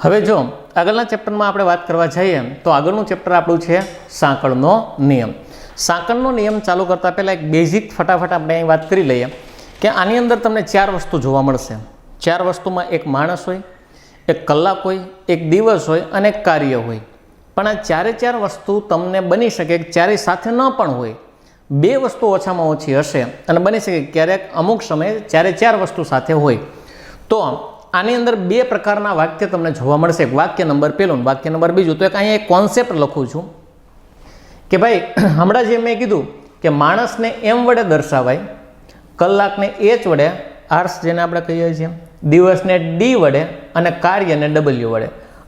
હવે જો આગળના ચેપ્ટરમાં આપણે વાત કરવા જઈએ તો આગળનું ચેપ્ટર આપણું છે સાંકળનો નિયમ. સાંકળનો નિયમ ચાલુ કરતાં પહેલાં એક બેઝિક ફટાફટ આપણે અહીં વાત કરી લઈએ કે આની અંદર તમને 4 વસ્તુ જોવા મળશે. 4 વસ્તુમાં એક માણસ હોય, એક કલાક હોય, એક દિવસ હોય અને એક કાર્ય હોય. પણ આ 4 વસ્તુ તમને બની શકે કે ચારેય સાથે ન પણ હોય. 2 વસ્તુ ઓછામાં ઓછી હશે અને બની શકે ક્યારેક અમુક સમયે 4 વસ્તુ સાથે હોય. તો આની અંદર 2 પ્રકારના વાક્ય તમને જોવા મળશે. વાક્ય નંબર પહેલું, વાક્ય નંબર બીજું. તો એક અહીંયા એક કોન્સેપ્ટ લખું છું કે ભાઈ હમણાં જે મેં કીધું કે માણસને એમ વડે દર્શાવાય, કલાકને એચ વડે, આર્સ જેને આપણે કહીએ છીએ, દિવસને ડી વડે અને કાર્યને ડબલ્યુ વડે.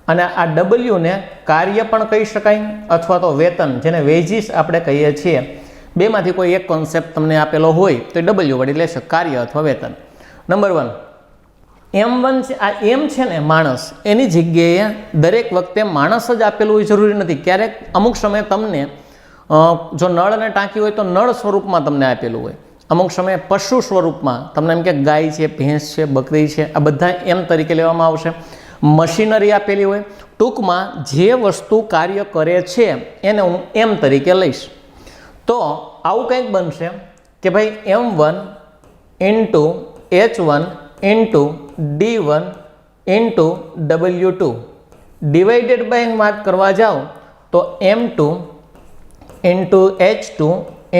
અને આ ડબલ્યુને કાર્ય પણ કહી શકાય અથવા તો વેતન જેને વેજીસ આપણે કહીએ છીએ. 2માંથી કોઈ એક કોન્સેપ્ટ તમને આપેલો હોય તો ડબલ્યુ વડે લેશે, કાર્ય અથવા વેતન. નંબર 1, M1 છે. આ એમ છે ને માણસ, એની જગ્યાએ દરેક વખતે માણસ જ આપેલું હોય જરૂરી નથી. ક્યારેક અમુક સમયે તમને જો નળ અને ટાંકી હોય તો નળ સ્વરૂપમાં તમને આપેલું હોય. અમુક સમયે પશુ સ્વરૂપમાં તમને એમ કે ગાય છે, ભેંસ છે, બકરી છે, આ બધા એમ તરીકે લેવામાં આવશે. મશીનરી આપેલી હોય. ટૂંકમાં જે વસ્તુ કાર્ય કરે છે એને હું એમ તરીકે લઈશ. તો આવું કંઈક બનશે કે ભાઈ M1 into H1 into D1 into W2 divided by વાત કરવા જાઓ તો M2 into H2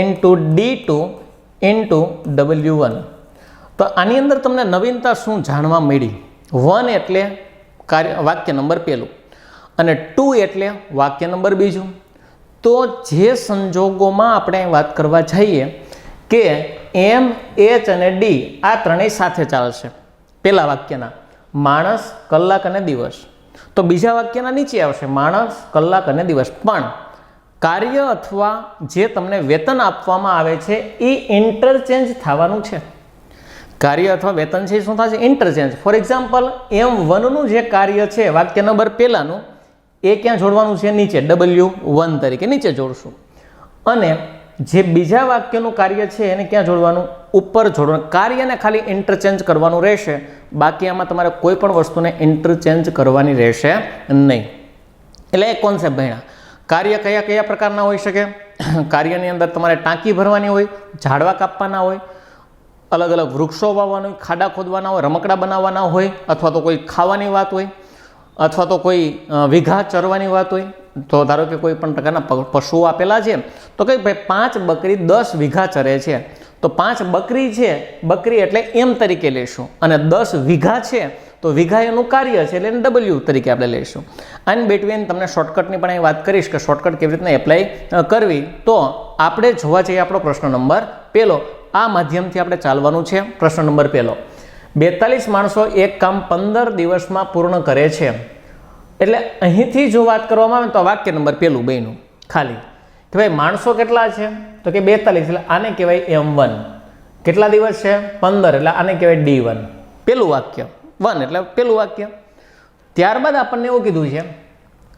into D2 into W1. તો આની અંદર તમને નવીનતા શું જાણવા મળી? 1 એટલે વાક્ય નંબર પહેલું અને 2 એટલે વાક્ય નંબર બીજું. તો જે સંજોગોમાં આપણે વાત કરવા જઈએ કે M, H અને D આ ત્રણેય સાથે ચાલશે. પહેલા વાક્યના માણસ, કલાક અને દિવસ. તો બીજા વાક્યના નીચે આવશે માણસ, કલાક અને દિવસ. પણ કાર્ય અથવા જે તમને વેતન આપવામાં આવે છે એ ઇન્ટરચેન્જ થવાનું છે. કાર્ય અથવા વેતન છે શું થશે? ઇન્ટરચેન્જ. ફોર એક્ઝામ્પલ M1નું જે કાર્ય છે વાક્ય નંબર પહેલાનું એ ક્યાં જોડવાનું છે? નીચે, W1 તરીકે નીચે જોડશું. અને જે બીજા વાક્યનું કાર્ય છે એને ક્યાં જોડવાનું? ઉપર જોડવાનું. કાર્યને ખાલી ઇન્ટરચેન્જ કરવાનું રહેશે, બાકી આમાં તમારે કોઈ પણ વસ્તુને ઇન્ટરચેન્જ કરવાની રહેશે નહીં. એટલે એક કોન્સેપ્ટ ભણ્યા. કાર્ય કયા કયા પ્રકારના હોઈ શકે? કાર્યની અંદર તમારે ટાંકી ભરવાની હોય, ઝાડવા કાપવાના હોય, અલગ અલગ વૃક્ષો વાવવાના હોય, ખાડા ખોદવાના હોય, રમકડા બનાવવાના હોય, અથવા તો કોઈ ખાવાની વાત હોય, અથવા તો કોઈ વીઘા ચરવાની વાત હોય. તો ધારો કે કોઈ પણ પ્રકારના પશુઓ આપેલા છે તો કઈ ભાઈ 5 બકરી 10 વીઘા ચરે છે. તો 5 બકરી છે, બકરી એટલે એમ તરીકે લેશું, અને 10 વીઘા છે તો વીઘા એનું કાર્ય છે એટલે એને W તરીકે આપણે લઈશું. આની બિટવીન તમને શોર્ટકટની પણ અહીં વાત કરીશ કે શોર્ટકટ કેવી રીતના એપ્લાય કરવી. તો આપણે જોવા જઈએ આપણો પ્રશ્ન નંબર પહેલો. આ માધ્યમથી આપણે ચાલવાનું છે. પ્રશ્ન નંબર પહેલો, 42 માણસો એક કામ 15 દિવસમાં પૂર્ણ કરે છે. એટલે અહીંથી જો વાત કરવામાં આવે તો વાક્ય નંબર પહેલું બન્યું ખાલી કે ભાઈ માણસો કેટલા છે તો કે 42, એટલે આને કહેવાય M1. કેટલા દિવસ છે? 15, એટલે આને કહેવાય D1. પહેલું વાક્ય 1 એટલે પહેલું વાક્ય. ત્યારબાદ આપણને એવું કીધું છે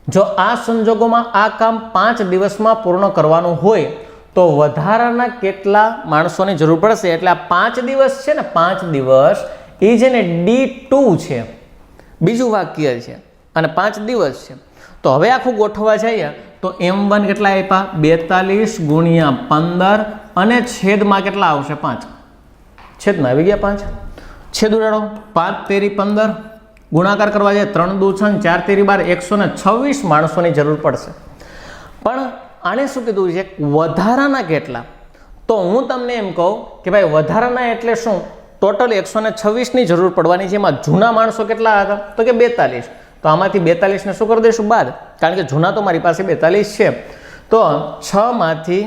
જો આ સંજોગોમાં આ કામ 5 દિવસમાં પૂર્ણ કરવાનું હોય તો વધારાના કેટલા માણસોની જરૂર પડશે? એટલે આ 5 દિવસ છે ને, 5 દિવસ એ છે ને D2 છે, બીજું વાક્ય છે, અને 5 દિવસ છે. તો હવે આખું ગોઠવવા જઈએ તો M1 કેટલા આપ્યા? 42 ગુણ્યા 15 અને છેદમાં કેટલા આવશે? 5. છેદમાં આવી ગયા 5. છેદ ઉડાડો. 5 તેરી 15, ગુણાકાર કરવા જાય 3 દુ 6, 4 તેરી 12, 126 માણસોની જરૂર પડશે. પણ આને શું કીધું છે? વધારાના કેટલા? તો હું તમને એમ કહું કે ભાઈ વધારાના એટલે શું? ટોટલ 126ની જરૂર પડવાની છે. એમાં જૂના માણસો કેટલા હતા? તો કે 42. તો આમાંથી 42ને શું કરી દઈશું? બાદ. કારણ કે જૂના તો મારી પાસે 42 છે. તો 6 માંથી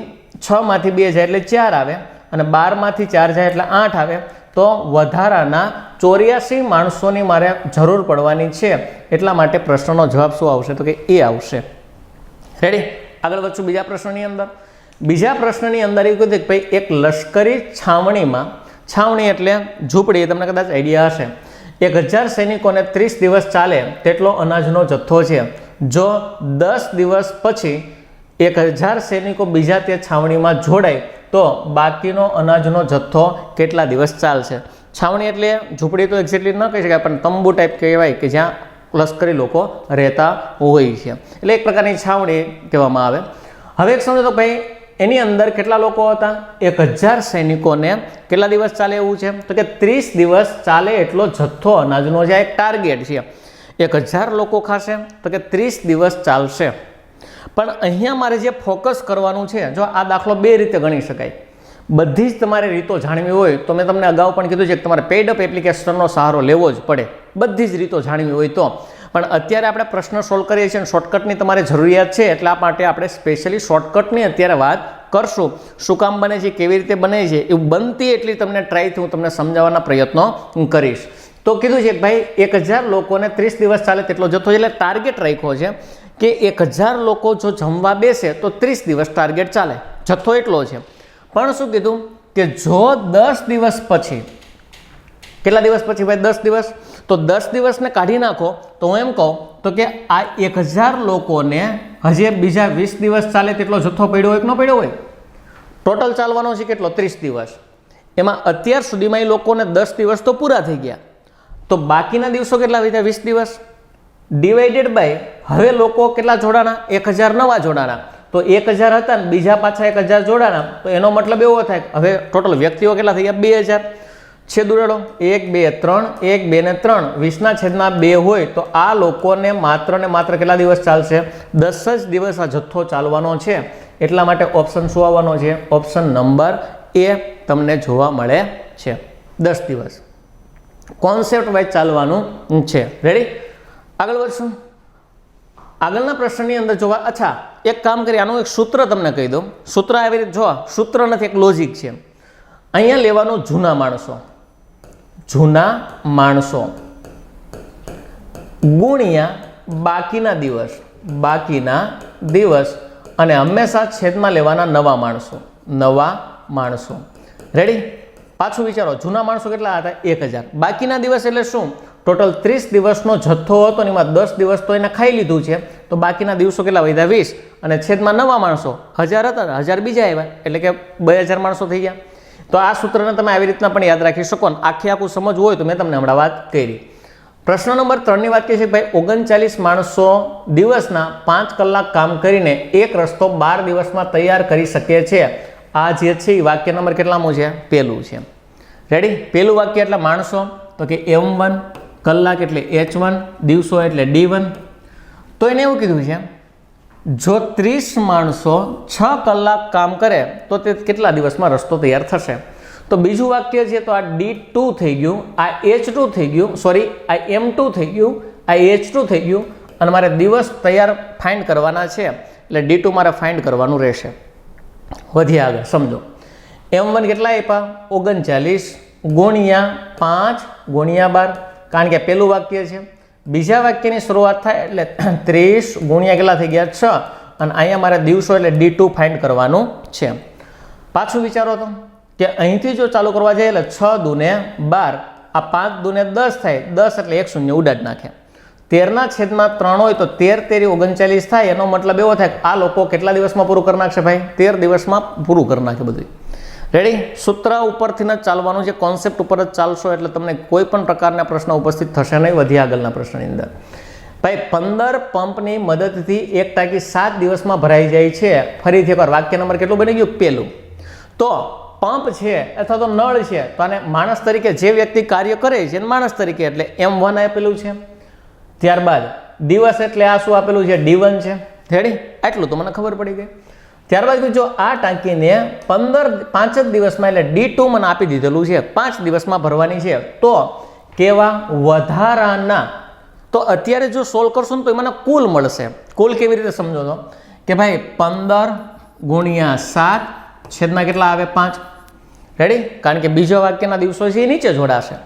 2 જાય એટલે 4 આવે, અને 12 માંથી 4 જાય એટલે 8 આવે. તો વધારાના 84 માણસોની મારે જરૂર પડવાની છે. એટલા માટે પ્રશ્નનો જવાબ શું આવશે? તો કે એ આવશે. રેડી? આગળ વધશું બીજા પ્રશ્નની અંદર. બીજા પ્રશ્નની અંદર એવું કીધું કે ભાઈ એક લશ્કરી છાવણીમાં, છાવણી એટલે ઝૂંપડી, તમને કદાચ આઈડિયા હશે, 1000 સૈનિકોને 30 દિવસ ચાલે તેટલો અનાજનો જથ્થો છે. જો 10 દિવસ પછી 1000 સૈનિકો બીજા તે છાવણીમાં જોડાય તો બાકીનો અનાજનો જથ્થો કેટલા દિવસ ચાલશે? છાવણી એટલે ઝૂંપડી તો એક્ઝેક્ટલી ન કહી શકાય, પણ તંબુ ટાઈપ કહેવાય કે જ્યાં લશ્કરી લોકો રહેતા હોય છે, એટલે એક પ્રકારની છાવણી કહેવામાં આવે. હવે એક સમજો તો ભાઈ એની અંદર કેટલા લોકો હતા? 1000 સૈનિકોને કેટલા દિવસ ચાલે એવું છે? તો કે 30 દિવસ ચાલે એટલો જથ્થો અનાજનો જે એક ટાર્ગેટ છે. 1000 લોકો ખાશે તો કે 30 દિવસ ચાલશે. પણ અહીંયા મારે જે ફોકસ કરવાનું છે, જો આ દાખલો બે રીતે ગણી શકાય. બધી જ તમારે રીતો જાણવી હોય તો મેં તમને અગાઉ પણ કીધું છે કે તમારે પેઇડ અપ એપ્લિકેશનનો સહારો લેવો જ પડે, બધી જ રીતો જાણવી હોય તો. પણ અત્યારે આપણે પ્રશ્ન સોલ્વ કરીએ છીએ અને શોર્ટકટની તમારે જરૂરિયાત છે, એટલા માટે આપણે સ્પેશિયલી શોર્ટકટની અત્યારે વાત કરશું. શું કામ બને છે, કેવી રીતે બને છે, એવું બનતી એટલી તમને ટ્રાયથી હું તમને સમજાવવાના પ્રયત્નો કરીશ. તો કીધું છે કે ભાઈ 1000 લોકોને 30 દિવસ ચાલે તેટલો જથ્થો, એટલે ટાર્ગેટ રાખ્યો છે કે 1000 લોકો જો જમવા બેસે તો 30 દિવસ ટાર્ગેટ ચાલે, જથ્થો એટલો છે. પણ શું કીધું કે જો 10 દિવસ પછી, કેટલા દિવસ પછી ભાઈ? 10 દિવસ. તો 10 દિવસને કાઢી નાખો તો હું એમ કહું તો કે આ 1000 લોકોને હજી બીજા 20 દિવસ ચાલે તેટલો જથ્થો પડ્યો હોય કે ન પડ્યો હોય? ટોટલ ચાલવાનો છે કેટલો? 30 દિવસ. એમાં અત્યાર સુધીમાં એ લોકોને 10 દિવસ તો પૂરા થઈ ગયા, તો બાકીના દિવસો કેટલા વધ્યા? 20 દિવસ ડિવાઇડેડ બાય હવે લોકો કેટલા જોડાણા? 1000 નવા જોડાણા. તો 1000 હતા ને બીજા પાછા 1000 જોડાણા, તો એનો મતલબ એવો થાય હવે ટોટલ વ્યક્તિઓ કેટલા થઈ ગયા? 2000. છેદ ઉડાડો, 1 2 3, 1 2 ને 3, 20/2 હોય તો આ લોકોને માત્ર ને માત્ર કેટલા દિવસ ચાલશે? 10 જ દિવસ આ જથ્થો ચાલવાનો છે. એટલા માટે ઓપ્શન શું આવવાનો છે? ઓપ્શન નંબર એ તમને જોવા મળે છે. 10 દિવસ કોન્સેપ્ટ વાઇઝ ચાલવાનું છે. રેડી? આગળ વધશું. આગળના પ્રશ્નની અંદર જોવા, અચ્છા એક કામ કરી, આનું એક સૂત્ર તમને કહી દઉં. સૂત્ર આવી રીતે જોવા, સૂત્ર નથી, એક લોજિક છે. અહીંયા લેવાનું જૂના માણસો ગુણ્યા બાકીના દિવસ અને હંમેશા છેદમાં લેવાના નવા માણસો. રેડી? પાછું વિચારો, જૂના માણસો કેટલા હતા? 1000. બાકીના દિવસ એટલે શું? ટોટલ 30 દિવસનો જથ્થો હતો ને એમાં 10 દિવસ તો એને ખાઈ લીધું છે, તો બાકીના દિવસો કેટલા વધ્યા? 20. અને છેદમાં નવા માણસો 1000 હતા, 1000 બીજા આવ્યા, એટલે કે 2000 માણસો થઈ ગયા. તો આ સૂત્રને તમે આવી રીતના પણ યાદ રાખી શકો ને આખું સમજવું હોય તો મેં તમને હમણાં વાત કરી. પ્રશ્ન નંબર 3ની વાત કરીએ છીએ ભાઈ 39 માણસો દિવસના 5 કલાક કામ કરીને એક રસ્તો 12 દિવસમાં તૈયાર કરી શકે છે. આ જે છે એ વાક્ય નંબર કેટલામું છે? પહેલું છે. રેડી? પહેલું વાક્ય એટલે માણસો તો કે M1, કલાક એટલે H1, દિવસો એટલે D1. તો એને એવું કીધું છે જો 30 માણસો 6 કલાક કામ કરે તો તે કેટલા દિવસમાં રસ્તો તૈયાર થશે? તો બીજું વાક્ય છે તો આ D2 થઈ ગયું, આ H2 થઈ ગયું, સોરી આ M2 થઈ ગયું, આ H2 થઈ ગયું, અને મારે દિવસ તૈયાર ફાઇન્ડ કરવાના છે, એટલે D2 મારે ફાઇન્ડ કરવાનું રહેશે. વધીએ આગળ, સમજો. M1 કેટલા આપ્યા? 39 ગુણ્યા 5 ગુણ્યા 12, કારણ કે પહેલું વાક્ય છે. બીજા વાક્યની શરૂઆત થાય એટલે 30 ગુણ્યા કેટલા થઈ ગયા? 6, અને અહીંયા મારે દિવસો એટલે D2 ફાઇન્ડ કરવાનું છે. પાછું વિચારો તો કે અહીંથી જો ચાલુ કરવા જાય એટલે 6 દૂને 12, આ 5 દૂને 10 થાય, 10 એટલે 1 શૂન્ય ઉડાડી નાખે. 13/3 હોય તો 13 તેરી 39 થાય. એનો મતલબ એવો થાય કે આ લોકો કેટલા દિવસમાં પૂરું કરી નાખશે ભાઈ? 13 દિવસમાં પૂરું કરી નાખે બધું. રેડી? સૂત્ર ઉપરથી જ ચાલવાનું છે, કોન્સેપ્ટ ઉપર જ ચાલશો એટલે તમને કોઈ પણ પ્રકારના પ્રશ્ન ઉપસ્થિત થશે નહીં. વધી આગળના પ્રશ્નની અંદર ભાઈ 15 પંપની મદદથી એક ટાંકી 7 દિવસમાં ભરાઈ જાય છે. ફરીથી એકવાર વાક્ય નંબર કેટલું બની ગયું? પહેલું. તો પંપ છે અથવા તો નળ છે, તો આને માણસ તરીકે જે વ્યક્તિ કાર્ય કરે છે એને માણસ તરીકે એટલે M1 આપેલું છે. ત્યારબાદ દિવસ એટલે આ શું આપેલું છે? D1 છે. રેડી? આટલું તો મને ખબર પડી ગઈ. ત્યારબાદ જો આ ટાંકીને 5 જ દિવસમાં એટલે D2 મને આપી દીધેલું છે, 5 દિવસમાં ભરવાની છે, તો કેવા વધારાના, તો અત્યારે જો સોલ્વ કરશું ને તો મને કુલ મળશે. કુલ કેવી રીતે સમજો તો કે ભાઈ 15 ગુણ્યા 7 છેદમાં કેટલા આવે? 5. રેડી? કારણ કે બીજો વાક્યના દિવસો છે એ નીચે જોડાશે.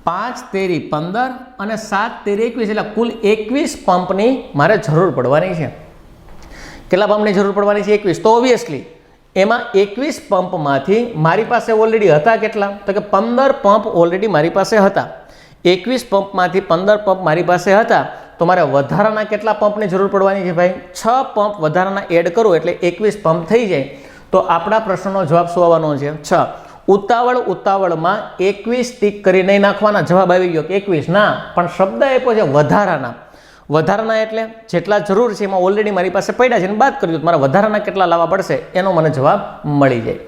5 તેરી 15 અને 7 તેરી 21, એટલે કુલ 21 પંપની મારે જરૂર પડવાની છે. કેટલા પંપની જરૂર પડવાની છે? 21. તો ઓબ્વિયસલી એમાં 21 પંપમાંથી મારી પાસે ઓલરેડી હતા કેટલા? તો કે 15 પંપ ઓલરેડી મારી પાસે હતા. 21 પંપમાંથી 15 પંપ મારી પાસે હતા, તો મારે વધારાના કેટલા પંપની જરૂર પડવાની છે ભાઈ? 6 પંપ વધારાના એડ કરું એટલે 21 પંપ થઈ જાય. તો આપણા પ્રશ્નનો જવાબ શું આવવાનો છે? 6. ઉતાવળમાં 21 ટીક કરી નહીં નાખવાના. જવાબ આવી ગયો કે 21 ના, પણ શબ્દ આપ્યો છે વધારાના. વધારાના એટલે જેટલા જરૂર છે એમાં ઓલરેડી મારી પાસે પડ્યા છે, એને બાદ કરી દઉં, મારા વધારાના કેટલા લાવવા પડશે એનો મને જવાબ મળી જાય.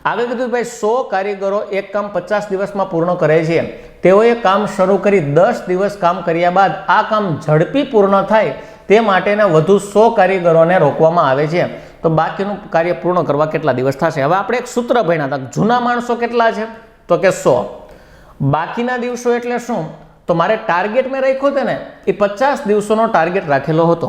આગળ કીધું ભાઈ 100 કારીગરો એક કામ 50 દિવસમાં પૂર્ણ કરે છે. તેઓએ કામ શરૂ કરી 10 દિવસ કામ કર્યા બાદ આ કામ ઝડપી પૂર્ણ થાય તે માટેના વધુ 100 કારીગરોને રોકવામાં આવે છે. તો બાકીનું કાર્ય પૂર્ણ કરવા કેટલા દિવસ થશે? હવે આપણે એક સૂત્ર ભણ્યા હતા, જૂના માણસો કેટલા છે? તો કે 100. બાકીના દિવસો એટલે શું? તો મારે ટાર્ગેટ મેં રાખ્યો હતો ને એ 50 દિવસોનો ટાર્ગેટ રાખેલો હતો.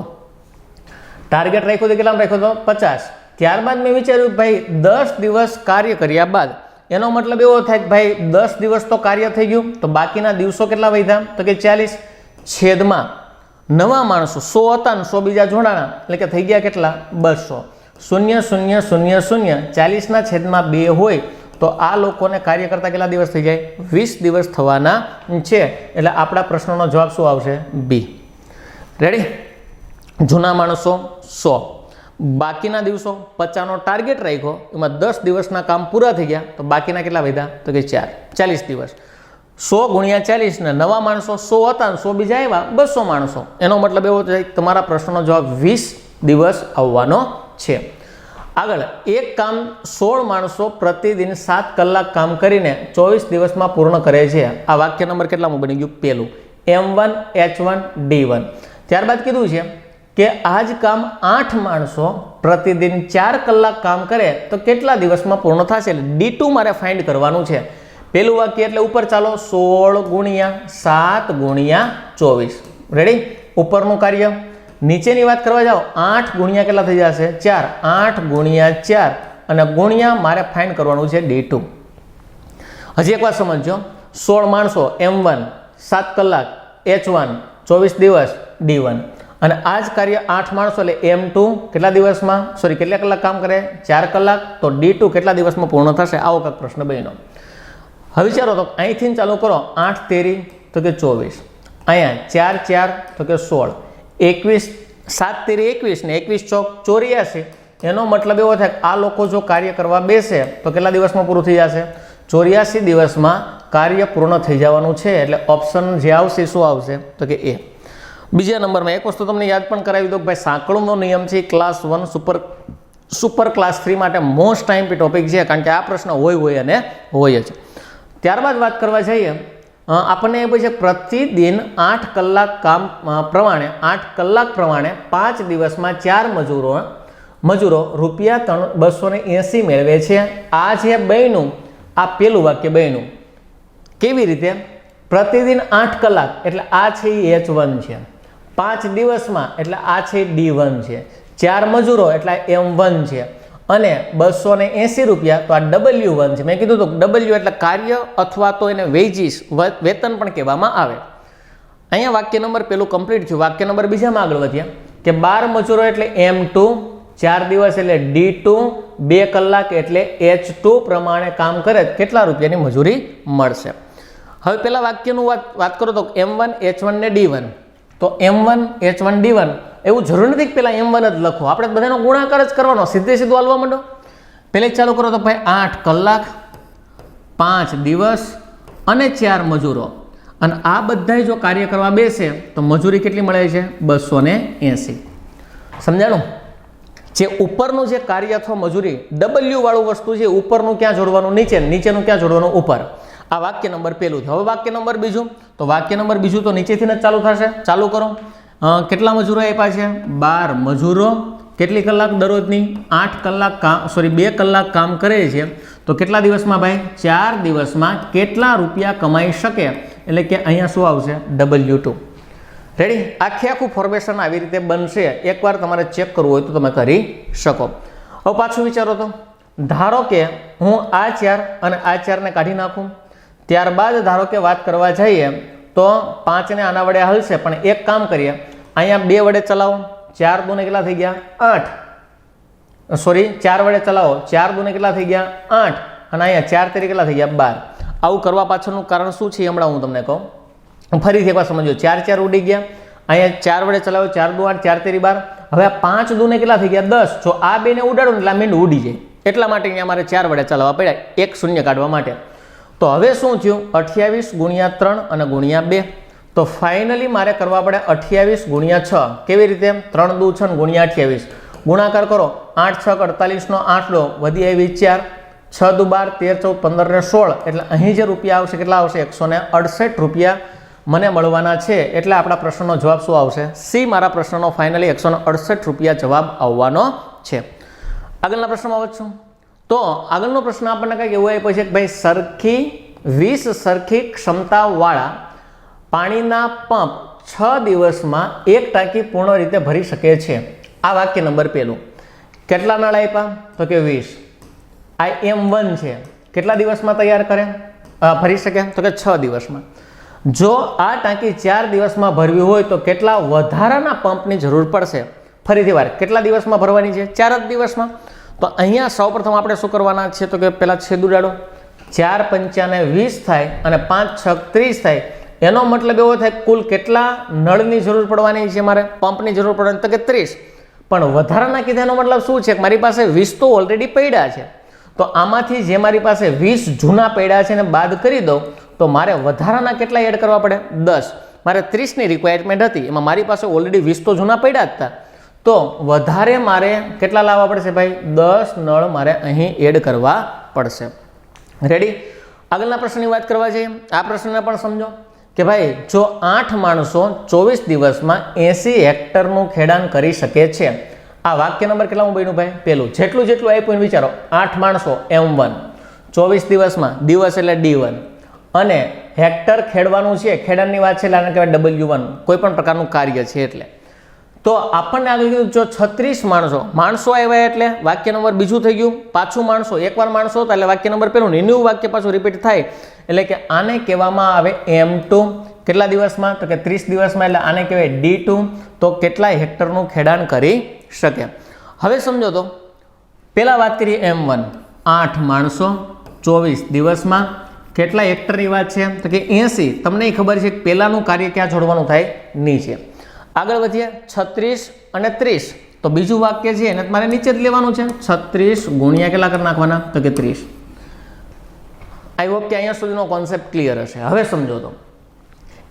ટાર્ગેટ રાખ્યો હતો કેટલામાં રાખ્યો હતો? 50. ત્યારબાદ મેં વિચાર્યું ભાઈ 10 દિવસ કાર્ય કર્યા બાદ એનો મતલબ એવો થાય કે ભાઈ 10 દિવસ તો કાર્ય થઈ ગયું, તો બાકીના દિવસો કેટલા વધ્યા? તો કે 40. છેદમાં નવા માણસો 100 હતા ને 100 બીજા જોડાણા એટલે કે થઈ ગયા કેટલા? 200. 0 0 0 0 40 ના છેદમાં 2 હોય તો આ લોકોને કાર્ય કરતા કેટલા દિવસ થઈ જાય? 20 દિવસ થવાના છે. એટલે આપણા પ્રશ્નનો જવાબ શું આવશે? બી. રેડી? જૂના માણસો 100, બાકીના દિવસો 50નો ટાર્ગેટ રાખ્યો, એમાં 10 દિવસના કામ પૂરા થઈ ગયા તો બાકીના કેટલા વધ્યા? તો કે 40 દિવસ. 100 ગુણ્યા 40 ને નવા માણસો 100 હતા ને 100 બીજા આવ્યા 200 માણસો. એનો મતલબ એવો છે કે તમારા પ્રશ્નનો જવાબ 20 દિવસ આવવાનો છે. આગળ એક કામ 16 માણસો પ્રતિદિન 7 કલાક કામ કરીને 24 દિવસમાં પૂર્ણ કરે છે. આ વાક્ય નંબર કેટલામાં બની ગયું? પહેલું. M1 H1 D1. ત્યારબાદ કીધું છે કે આ જ કામ 8 માણસો પ્રતિદિન 4 કલાક કામ કરે તો કેટલા દિવસમાં પૂર્ણ થશે? એટલે D2 મારે ફાઇન્ડ કરવાનું છે. પહેલું વાક્ય એટલે ઉપર ચાલો 16 ગુણ્યા 7 ગુણ્યા 24. રેડી? ઉપરનું કાર્ય. નીચેની વાત કરવા જાઓ 8 ગુણ્યા કેટલા થઈ જશે? 4. 8 ગુણ્યા 4 અને ગુણ્યા મારે ફાઇન્ડ કરવાનું છે D2. હજી એકવાર સમજો. 16 માણસો M1 7 કલાક, H1 24 દિવસ D1. અને આ જ કાર્ય 8 માણસો એટલે M2 કેટલા દિવસમાં કેટલા કલાક કામ કરે? 4 કલાક. તો D2 કેટલા દિવસમાં પૂર્ણ થશે? આવો કંઈક પ્રશ્ન બન્યો. હવે વિચારો તો અહીંથી ચાલુ કરો. 8 તેરી તો કે 24, અહીંયા 4 4 તો કે 16, 21 7 તેરી 21 ને 21 ચોક 84. એનો મતલબ એવો થાય કે આ લોકો જો કાર્ય કરવા બેસે તો કેટલા દિવસમાં પૂરું થઈ જશે? 84 દિવસમાં કાર્ય પૂર્ણ થઈ જવાનું છે. એટલે ઓપ્શન જે આવશે શું આવશે? તો કે એ. બીજા નંબરમાં એક વસ્તુ તમને યાદ પણ કરાવી દો કે ભાઈ સાંકળનો નિયમ છે ક્લાસ 1 સુપર ક્લાસ 3 માટે મોસ્ટ આઈએમપી ટોપિક છે, કારણ કે આ પ્રશ્ન હોય અને હોય જ. ત્યારબાદ વાત કરવા જઈએ આપણને એ પછી પ્રતિદિન 8 કલાક કામ પ્રમાણે 5 દિવસમાં 4 મજૂરો રૂપિયા 280 મેળવે છે. આ જે બન્યું આ પેલું વાક્ય બન્યું. કેવી રીતે? પ્રતિદિન 8 કલાક એટલે આ છે H1 છે, 5 દિવસમાં એટલે આ છે D1 છે, 4 મજૂરો એટલે M1 છે અને 280 રૂપિયા તો આ W1 છે. મેં કીધું તો W એટલે કાર્ય અથવા તો એને વેજીસ વેતન પણ કહેવામાં આવે. અહીંયા વાક્ય નંબર પેલું કમ્પ્લીટ થયું. વાક્ય નંબર બીજામાં આગળ વધ્યા કે 12 મજૂરો એટલે M2, 4 દિવસ એટલે D2, 2 કલાક એટલે H2 પ્રમાણે કામ કરે કેટલા રૂપિયાની મજૂરી મળશે? હવે પેલા વાક્યનું વાત કરો તો M1 H1 ને D1. તો M1 H1 D1 એવું જરૂર નથી કે પેલા M1 જ લખો, આપણે બધાનો ગુણાકાર જ કરવાનો. સીધું હાલવા માંડો. પહેલે ચાલુ કરો તો ભાઈ 8 કલાક 5 દિવસ અને 4 મજૂરો, અને આ બધા જો કાર્ય કરવા બેસે તો મજૂરી કેટલી મળે છે? 280. સમજાણું? જે ઉપરનું જે કાર્ય અથવા મજૂરી W વાળું વસ્તુ છે, ઉપરનું ક્યાં જોડવાનું? નીચે, નીચેનું ક્યાં જોડવાનું? ઉપર. આ વાક્ય નંબર પહેલું. હવે વાક્ય નંબર બીજું. તો વાક્ય નંબર બીજું તો નીચેથી જ ચાલુ થશે. ચાલુ કરો. કેટલા મજૂરો આપ્યા છે? 12 મજૂરો. કેટલી કલાક દરરોજની? 8 કલાક કામ 2 કલાક કામ કરે છે. તો કેટલા દિવસમાં ભાઈ? 4 દિવસમાં કેટલા રૂપિયા કમાઈ શકે? એટલે કે અહીંયા શું આવશે? W2. રેડી? આખું ફોર્મેશન આવી રીતે બનશે. એકવાર તમારે ચેક કરવું હોય તો તમે કરી શકો. હવે પાછું વિચારો તો ધારો કે હું આ 4 અને આ 4 ને કાઢી નાખું. ત્યારબાદ ધારો કે વાત કરવા જઈએ તો 5 ને આના વડે હલશે, પણ એક કામ કરીએ, અહીંયા 2 વડે ચલાવો, 4 દૂને કેટલા થઈ ગયા? 8. 4 વડે ચલાવો, 4 દૂને કેટલા થઈ ગયા? 8. અને અહીંયા 4 તેરી કેટલા થઈ ગયા? 12. આવું કરવા પાછળનું કારણ શું છે હમણાં હું તમને કહું. ફરીથી એકવાર સમજો. 4 4 ઉડી ગયા. અહીંયા 4 વડે ચલાવો, 4 દુ 8, 4 તેરી 12. હવે આ 5 દૂને કેટલા થઈ ગયા? 10. જો આ 2 ને ઉડાડો ને એટલે આ મીંડ ઉડી જાય. એટલા માટે અહીંયા મારે 4 વડે ચલાવવા પડ્યા એક શૂન્ય કાઢવા માટે. તો હવે શું થયું 28 ગુણ્યા 3 અને ગુણ્યા 2. તો ફાઇનલી મારે કરવા પડે 28 ગુણ્યા 6. કેવી રીતે 3 દુ 6 ગુણ્યા 28 ગુણાકાર કરો 8 6 48 નો 8 વધી આવી 4 6 દુ 12 13 14 15 ને 16 એટલે અહીં જે રૂપિયા આવશે કેટલા આવશે 168 રૂપિયા મને મળવાના છે. એટલે આપણા પ્રશ્નનો જવાબ શું આવશે સી. મારા પ્રશ્નનો ફાઇનલી 168 રૂપિયા જવાબ આવવાનો છે. આગળના પ્રશ્નમાં વધશું તો આગળનો પ્રશ્ન આપણને કંઈક એવું આપ્યો છે કે ભાઈ સરખી 20 સરખી ક્ષમતાવાળા પાણીના પંપ 6 દિવસમાં એક ટાંકી પૂર્ણ રીતે ભરી શકે છે. આ વાક્ય નંબર પહેલું. કેટલા નળ આપ્યા તો કે 20. આ M1 છે. કેટલા દિવસમાં તૈયાર કરે ભરી શકે તો કે 6 દિવસમાં. જો આ ટાંકી 4 દિવસમાં ભરવી હોય તો કેટલા વધારાના પંપની જરૂર પડશે? ફરીથી વાર કેટલા દિવસમાં ભરવાની છે? 4 જ દિવસમાં. તો અહીંયા સૌપ્રથમ આપણે શું કરવાના છે તો કે પહેલા છેદ ઉડાડો. 4 પંચા ને 20 થાય અને 5 6 30 થાય. એનો મતલબ એવો થાય કુલ કેટલા નળની જરૂર પડવાની છે મારે પંપની જરૂર પડવાની તો કે 30. પણ વધારાના કીધાનો મતલબ શું છે કે મારી પાસે 20 તો ઓલરેડી પડ્યા છે. તો આમાંથી જે મારી પાસે 20 જૂના પડ્યા છે ને બાદ કરી દો તો મારે વધારાના કેટલા એડ કરવા પડે 10. મારે 30ની રિક્વાયરમેન્ટ હતી એમાં મારી પાસે ઓલરેડી 20 તો જૂના પડ્યા જ હતા. તો વધારે મારે કેટલા લાવવા પડશે ભાઈ 10 નળ મારે અહીં એડ કરવા પડશે. રેડી. આગળના પ્રશ્નની વાત કરવા જઈએ. આ પ્રશ્નને પણ સમજો કે ભાઈ જો 8 માણસો 24 દિવસમાં 80 હેક્ટરનું ખેડાણ કરી શકે છે. આ વાક્ય નંબર કેટલામાં બન્યું ભાઈ પહેલું. જેટલું આપ્યું એને વિચારો. 8 માણસો M1 24 દિવસમાં દિવસ એટલે D1 અને હેક્ટર ખેડવાનું છે ખેડાણની વાત છે એટલે આને કહેવાય W1 કોઈ પણ પ્રકારનું કાર્ય છે એટલે. તો આપણને આગળ કીધું જો 36 માણસો આવ્યા એટલે વાક્ય નંબર બીજું થઈ ગયું. પાછું માણસો એકવાર માણસો હતા એટલે વાક્ય નંબર પહેલું એનું વાક્ય પાછું રિપીટ થાય એટલે કે આને કહેવામાં આવે M2. કેટલા દિવસમાં તો કે 30 દિવસમાં એટલે આને કહેવાય D2. તો કેટલા હેક્ટરનું ખેડાણ કરી શકે. હવે સમજો તો પહેલા વાત કરીએ M1 8 માણસો 24 દિવસમાં કેટલા હેક્ટરની વાત છે તો કે 80. તમને ખબર છે કે પહેલાનું કાર્ય ક્યાં જોડવાનું થાય નીચે. આગળ વધીએ 36 અને 30. તો બીજું વાક્ય છે એને મારે નીચે જ લેવાનું છે. 36 ગુણ્યા કેટલા કરી નાખવાના તો કે 30. આઈ હોપ કે અહીંયા સુધીનો કોન્સેપ્ટ ક્લિયર હશે. હવે સમજો તો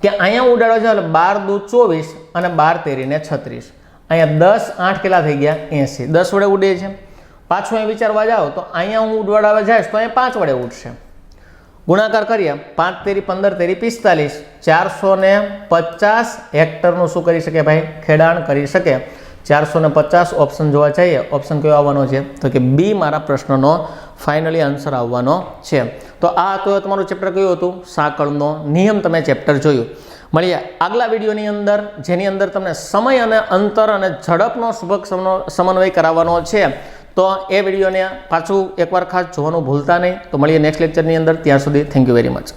કે અહીંયા ઉડાડો છે એટલે 12 દુ 24 અને 12 તેરીને 36. અહીંયા 10 8 કેટલા થઈ ગયા 80. 10 વડે ઉડે છે. પાછું અહીં વિચારવા જાઓ તો અહીંયા હું ઉડવાડવા જઈશ તો અહીંયા 5 વડે ઉડશે. ગુણાકાર કરીએ 5 તેરી 15 તેરી 45. 450 હેક્ટરનું શું કરી શકે ભાઈ ખેડાણ કરી શકે. 450 ઓપ્શન જોવા જઈએ ઓપ્શન કયો આવવાનો છે તો કે બી મારા પ્રશ્નનો ફાઇનલી આન્સર આવવાનો છે. તો આ તો તમારું ચેપ્ટર કયું હતું સાંકળનો નિયમ. તમે ચેપ્ટર જોયું. મળીએ આગલા વિડીયોની અંદર જેની અંદર તમને સમય અને અંતર અને ઝડપનો સુભગ સમન્વય કરાવવાનો છે. તો એ વિડીયોને પાછું એકવાર ખાસ જોવાનું ભૂલતા નહીં. તો મળીએ નેક્સ્ટ લેક્ચરની અંદર. ત્યાર સુધી થેન્ક યુ વેરી મચ.